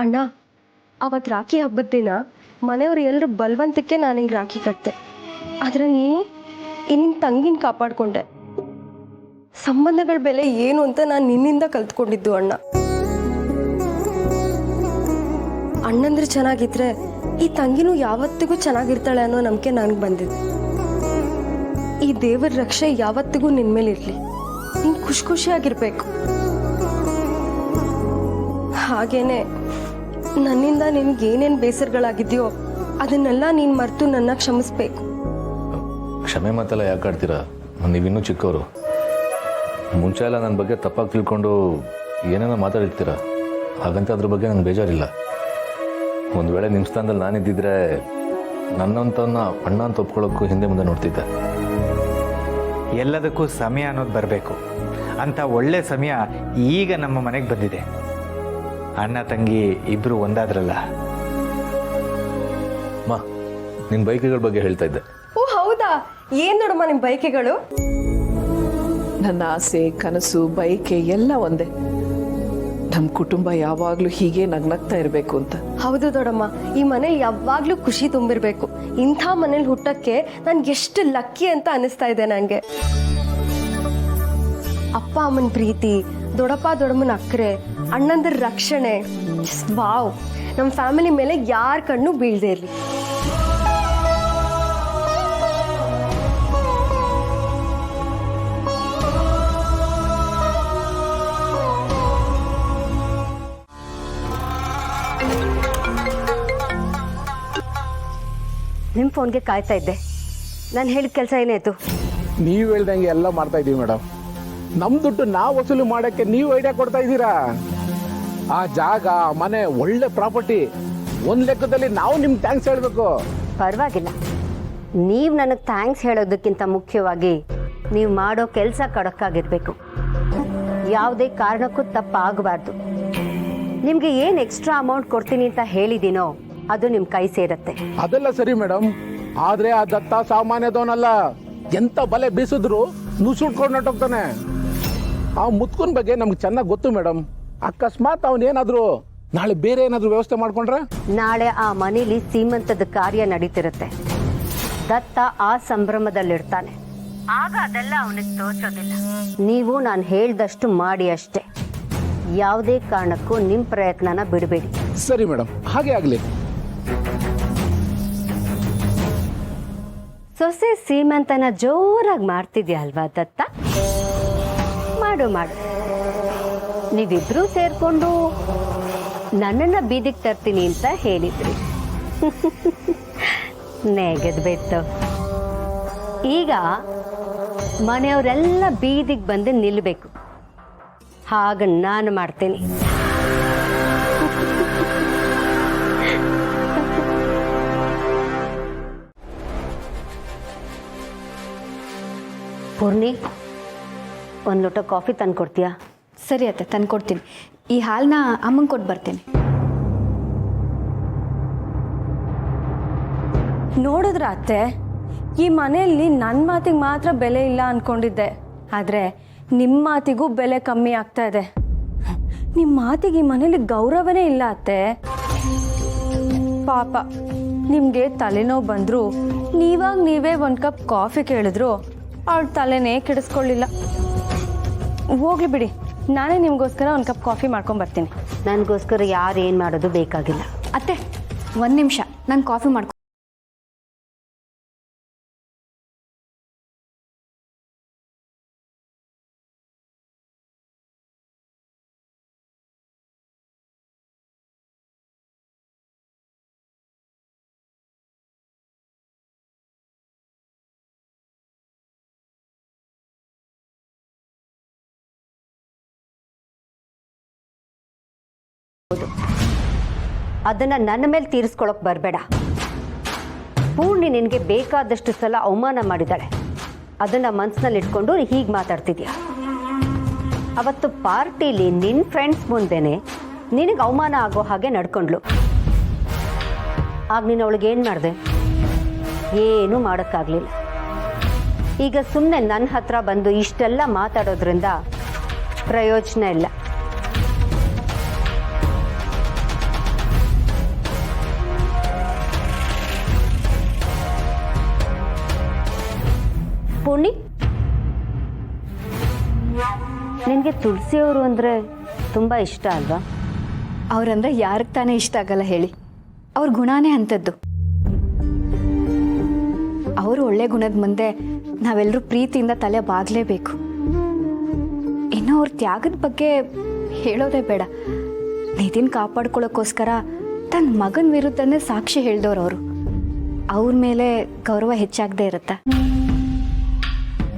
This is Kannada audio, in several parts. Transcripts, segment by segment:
ಅಣ್ಣ, ಅವತ್ತು ರಾಖಿ ಹಬ್ಬದ ದಿನ ಮನೆಯವ್ರು ಎಲ್ಲರೂ ಬಲವಂತಕ್ಕೆ ನಾನು ಹಿಂಗೆ ರಾಖಿ ಕಟ್ತೆ. ಆದರೆ ನಿನ್ನ ತಂಗಿನ ಕಾಪಾಡಿಕೊಂಡೆ. ಸಂಬಂಧಗಳ ಬೆಲೆ ಏನು ಅಂತ ನಾನು ನಿನ್ನಿಂದ ಕಲ್ತ್ಕೊಂಡಿದ್ದು ಅಣ್ಣ. ಅಣ್ಣಂದ್ರೆ ಚೆನ್ನಾಗಿದ್ರೆ ಈ ತಂಗಿನೂ ಯಾವತ್ತಿಗೂ ಚೆನ್ನಾಗಿರ್ತಾಳೆ ಅನ್ನೋ ನಂಬಿಕೆ ನನಗೆ ಬಂದಿದೆ. ಈ ದೇವರ ರಕ್ಷೆ ಯಾವತ್ತಿಗೂ ನಿನ್ನ ಮೇಲೆ ಇರಲಿ. ನೀನು ಖುಷಿಯಾಗಿರ್ಬೇಕು. ಹಾಗೇನೆ ನನ್ನಿಂದ ನಿನ್ಗೇನೇನು ಬೇಸರಗಳಾಗಿದೆಯೋ ಅದನ್ನೆಲ್ಲ ನೀನು ಮರೆತು ನನ್ನ ಕ್ಷಮಿಸ್ಬೇಕು. ಕ್ಷಮೆ ಮಾತೆಲ್ಲ ಯಾಕೆ ಆಡ್ತೀರಾ? ನೀವಿನ್ನೂ ಚಿಕ್ಕವರು. ಮುಂಚೆ ಎಲ್ಲ ನನ್ನ ಬಗ್ಗೆ ತಪ್ಪಾಗಿ ತಿಳ್ಕೊಂಡು ಏನೇನೋ ಮಾತಾಡಿರ್ತೀರ. ಹಾಗಂತ ಅದ್ರ ಬಗ್ಗೆ ನನಗೆ ಬೇಜಾರಿಲ್ಲ. ಒಂದು ವೇಳೆ ನಿಮ್ಮ ಸ್ಥಾನದಲ್ಲಿ ನಾನಿದ್ದಿದ್ರೆ ನನ್ನಂತವನ್ನ ಅಣ್ಣ ಅಂತ ಒಪ್ಕೊಳ್ಳೋಕ್ಕೂ ಹಿಂದೆ ಮುಂದೆ ನೋಡ್ತಿದ್ದೆ. ಎಲ್ಲದಕ್ಕೂ ಸಮಯ ಅನ್ನೋದು ಬರಬೇಕು ಅಂತ ಒಳ್ಳೆ ಸಮಯ ಈಗ ನಮ್ಮ ಮನೆಗೆ ಬಂದಿದೆ. ಅಣ್ಣ ತಂಗಿ ಇಬ್ಬರು ಒಂದಾದ್ರಲ್ಲ. ಮಾ, ನಿನ್ನ ಬೈಕ್ಗಳ ಬಗ್ಗೆ ಹೇಳ್ತಾ ಇದ್ದೆ. ಓ ಹೌದಾ? ಏನು ನೋಡಮ್ಮ ನಿಮ್ಮ ಬೈಕೆಗಳು? ನನ್ನ ಆಸೆ, ಕನಸು, ಬಯಕೆ ಎಲ್ಲ ಒಂದೇ. ನಮ್ಮ ಕುಟುಂಬ ಯಾವಾಗಲೂ ಹೀಗೆ ನಗ್ನಗ್ತಾ ಇರಬೇಕು ಅಂತ. ಹೌದು ದೊಡ್ಡಮ್ಮ, ಈ ಮನೆ ಯಾವಾಗಲೂ ಖುಷಿ ತುಂಬಿರಬೇಕು. ಇಂಥ ಮನೇಲಿ ಹುಟ್ಟಕ್ಕೆ ನನ್ಗೆ ಎಷ್ಟು ಲಕ್ಕಿ ಅಂತ ಅನಿಸ್ತಾ ಇದೆ ನನಗೆ. ಅಪ್ಪ ಅಮ್ಮನ ಪ್ರೀತಿ, ದೊಡ್ಡಪ್ಪ ದೊಡ್ಡಮ್ಮನ ಅಕ್ಕರೆ, ಅಣ್ಣಂದ್ರ ರಕ್ಷಣೆ, ವಾವ್! ನಮ್ಮ ಫ್ಯಾಮಿಲಿ ಮೇಲೆ ಯಾರ ಕಣ್ಣು ಬೀಳದೆ ಇರಲಿ. ನಿಮ್ಮ ಫೋನ್ಗೆ ಕಾಯ್ತಾ ಇದ್ದೆ. ನಾನು ಹೇಳಿದ ಕೆಲಸ ಏನಾಯ್ತು? ನೀವು ಹೇಳ್ದಂಗೆ ಎಲ್ಲ ಮಾಡ್ತಾ ಇದೀವಿ ಮೇಡಮ್. ನಮ್ಮ ದುಡ್ಡು ನಾವು ವಸೂಲು ಮಾಡೋಕ್ಕೆ ನೀವು ಐಡಿಯಾ ಕೊಡ್ತಾ ಇದ್ದೀರಾ. ಆ ಜಾಗ, ಮನೆ, ಒಳ್ಳೆ ಪ್ರಾಪರ್ಟಿ, ಒಂದು ಲೆಕ್ಕದಲ್ಲಿ ನಾವು ನಿಮ್ಗೆ ಥ್ಯಾಂಕ್ಸ್ ಹೇಳಬೇಕು. ಪರವಾಗಿಲ್ಲ. ನೀವು ನನಗೆ ಥ್ಯಾಂಕ್ಸ್ ಹೇಳೋದಕ್ಕಿಂತ ಮುಖ್ಯವಾಗಿ ನೀವು ಮಾಡೋ ಕೆಲಸ ಕಡಕ್ಕಾಗಿರ್ಬೇಕು. ಯಾವುದೇ ಕಾರಣಕ್ಕೂ ತಪ್ಪಾಗಬಾರ್ದು. ನಿಮಗೆ ಏನು ಎಕ್ಸ್ಟ್ರಾ ಅಮೌಂಟ್ ಕೊಡ್ತೀನಿ ಅಂತ ಹೇಳಿದ್ದೀನೋ ಅದು ನಿಮ್ಮ ಕೈ ಸೇರುತ್ತೆ. ಅದೆಲ್ಲ ಸರಿ ಮೇಡಮ್, ಆದ್ರೆ ಆ ದತ್ತ ಸಾಮಾನ್ಯದವನಲ್ಲ. ಎಂತ ಬಲೆ ಬೀಸಿದ್ರು ನುಸುಟ್ಕೊಂಡು ಹೊರಟೋಗ್ತಾನೆ. ಆ ಮುತ್ಕುನ್ ಬಗ್ಗೆ ನಮ್ಗೆ ಚೆನ್ನಾಗಿ ಗೊತ್ತು ಮೇಡಮ್. ಅಕಸ್ಮಾತ್ ಅವನೇನಾದ್ರು ನಾಳೆ ಬೇರೆ ಏನಾದ್ರು ವ್ಯವಸ್ಥೆ ಮಾಡ್ಕೊಂಡ್ರೆ? ನಾಳೆ ಆ ಮನೇಲಿ ಸೀಮಂತದ ಕಾರ್ಯ ನಡೀತಿರುತ್ತೆ. ದತ್ತ ಆ ಸಂಭ್ರಮದಲ್ಲಿರ್ತಾನೆ. ಆಗ ಅದೆಲ್ಲ ಅವನಿಗೆ ತೋಚೋದಿಲ್ಲ. ನೀವು ನಾನು ಹೇಳ್ದಷ್ಟು ಮಾಡಿ ಅಷ್ಟೇ. ಯಾವುದೇ ಕಾರಣಕ್ಕೂ ನಿಮ್ಮ ಪ್ರಯತ್ನನ ಬಿಡಬೇಡಿ. ಸರಿ ಮೇಡಮ್, ಹಾಗೆ ಆಗಲಿ. ಸೊಸೆ ಸೀಮಂತನ ಜೋರಾಗಿ ಮಾಡ್ತಿದ್ಯಾ ಅಲ್ವಾ ದತ್ತ? ಮಾಡು ಮಾಡು. ನೀವಿಬ್ರು ಸೇರ್ಕೊಂಡು ನನ್ನನ್ನ ಬೀದಿಗೆ ತರ್ತೀನಿ ಅಂತ ಹೇಳಿದ್ರಿ. ನೆಗೆದ್ಬಿಟ್ಟು ಈಗ ಮನೆಯವರೆಲ್ಲ ಬೀದಿಗೆ ಬಂದು ನಿಲ್ಲಬೇಕು. ಹಾಗ ನಾನು ಮಾಡ್ತೀನಿ. ಪೂರ್ಣಿ, ಒಂದು ಲೋಟ ಕಾಫಿ ತಂದು ಕೊಡ್ತೀಯಾ? ಸರಿ ಅತ್ತೆ, ತಂದು ಕೊಡ್ತೀನಿ. ಈ ಹಾಲನ್ನ ಅಮ್ಮಂಗೆ ಕೊಟ್ಟು ಬರ್ತೇನೆ. ನೋಡಿದ್ರ ಅತ್ತೆ, ಈ ಮನೆಯಲ್ಲಿ ನನ್ನ ಮಾತಿಗೆ ಮಾತ್ರ ಬೆಲೆ ಇಲ್ಲ ಅಂದ್ಕೊಂಡಿದ್ದೆ. ಆದರೆ ನಿಮ್ಮ ಮಾತಿಗೂ ಬೆಲೆ ಕಮ್ಮಿ ಆಗ್ತಾ ಇದೆ. ನಿಮ್ಮ ಮಾತಿಗೆ ಈ ಮನೇಲಿ ಗೌರವನೇ ಇಲ್ಲ ಅತ್ತೆ. ಪಾಪ, ನಿಮಗೆ ತಲೆನೋವು ಬಂದರೂ ನೀವೇ ಒಂದು ಕಪ್ ಕಾಫಿ ಕೇಳಿದ್ರು ಅವಳ ತಲೆನೇ ಕೆಡಿಸ್ಕೊಳ್ಳಿಲ್ಲ. ಹೋಗ್ಲಿ ಬಿಡಿ, ನಾನೇ ನಿಮಗೋಸ್ಕರ ಒಂದು ಕಪ್ ಕಾಫಿ ಮಾಡ್ಕೊಂಬರ್ತೀನಿ. ನನಗೋಸ್ಕರ ಯಾರು ಏನು ಮಾಡೋದು ಬೇಕಾಗಿಲ್ಲ. ಅತ್ತೆ, ಒಂದು ನಿಮಿಷ, ನಾನು ಕಾಫಿ ಮಾಡ್ಕೊ. ಅದನ್ನ ನನ್ನ ಮೇಲೆ ತೀರಿಸ್ಕೊಳಕ್ ಬರಬೇಡ. ಪೂರ್ಣಿ ನಿನಗೆ ಬೇಕಾದಷ್ಟು ಸಲ ಅವಮಾನ ಮಾಡಿದಾಳೆ. ಅದನ್ನ ಮನಸ್ಸಿನಲ್ಲಿ ಇಟ್ಕೊಂಡು ಹೀಗೆ ಮಾತಾಡ್ತಿದ್ಯಾ. ಅವತ್ತು ಪಾರ್ಟಿಲಿ ನಿನ್ನ ಫ್ರೆಂಡ್ಸ್ ಮುಂದೆನೆ ನಿನಗೆ ಅವಮಾನ ಆಗೋ ಹಾಗೆ ನಡ್ಕೊಂಡ್ಲು. ಆಗ ನೀನು ಅವಳಿಗೆ ಏನು ಮಾಡಿದೆ? ಏನೂ ಮಾಡೋಕ್ಕಾಗಲಿಲ್ಲ. ಈಗ ಸುಮ್ಮನೆ ನನ್ನ ಹತ್ರ ಬಂದು ಇಷ್ಟೆಲ್ಲ ಮಾತಾಡೋದ್ರಿಂದ ಪ್ರಯೋಜನ ಇಲ್ಲ. ಪೂರ್ಣಿ, ನಿನಗೆ ತುಳಸಿಯವರು ಅಂದರೆ ತುಂಬ ಇಷ್ಟ ಅಲ್ವಾ? ಅವ್ರಂದ್ರೆ ಯಾರಿಗೆ ತಾನೇ ಇಷ್ಟ ಆಗಲ್ಲ ಹೇಳಿ. ಅವ್ರ ಗುಣನೇ ಅಂಥದ್ದು. ಅವರು ಒಳ್ಳೆ ಗುಣದ ಮುಂದೆ ನಾವೆಲ್ಲರೂ ಪ್ರೀತಿಯಿಂದ ತಲೆ ಬಾಗಲೇಬೇಕು. ಇನ್ನು ಅವ್ರ ತ್ಯಾಗದ ಬಗ್ಗೆ ಹೇಳೋದೇ ಬೇಡ. ನಿಧಿನ್ ಕಾಪಾಡ್ಕೊಳ್ಳೋಕ್ಕೋಸ್ಕರ ತನ್ನ ಮಗನ ವಿರುದ್ಧನೇ ಸಾಕ್ಷಿ ಹೇಳ್ದವ್ರು ಅವರು. ಅವ್ರ ಮೇಲೆ ಗೌರವ ಹೆಚ್ಚಾಗದೇ ಇರುತ್ತಾ?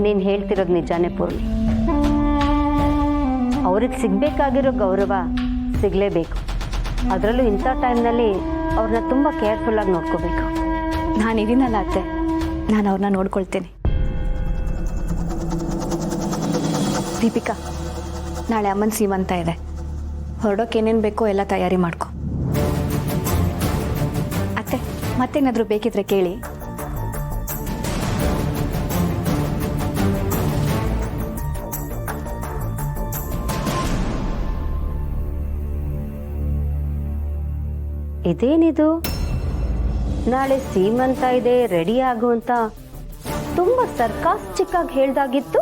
ನೀನು ಹೇಳ್ತಿರೋದು ನಿಜಾನೇ ಪೂರ್ಣಿ. ಅವ್ರಿಗೆ ಸಿಗಬೇಕಾಗಿರೋ ಗೌರವ ಸಿಗಲೇಬೇಕು. ಅದರಲ್ಲೂ ಇಂಥ ಟೈಮ್ನಲ್ಲಿ ಅವ್ರನ್ನ ತುಂಬ ಕೇರ್ಫುಲ್ಲಾಗಿ ನೋಡ್ಕೋಬೇಕು. ನಾನು ಇದೀನಲ್ಲ ಅತ್ತೆ, ನಾನು ಅವ್ರನ್ನ ನೋಡ್ಕೊಳ್ತೇನೆ. ದೀಪಿಕಾ, ನಾಳೆ ಅಮ್ಮನ ಸೀಮಂತ ಇದೆ. ಹೊರಡೋಕೆ ಏನೇನು ಬೇಕೋ ಎಲ್ಲ ತಯಾರಿ ಮಾಡ್ಕೊ. ಅತ್ತೆ, ಮತ್ತೇನಾದರೂ ಬೇಕಿದ್ರೆ ಕೇಳಿ. ಇದೇನಿದು, ನಾಳೆ ಸೀಮಂತ ಇದೆ ರೆಡಿ ಆಗು ಅಂತ ತುಂಬ ಸರ್ಕಾಸ್ಟಿಕ್ ಆಗಿ ಹೇಳ್ದಾಗಿತ್ತು.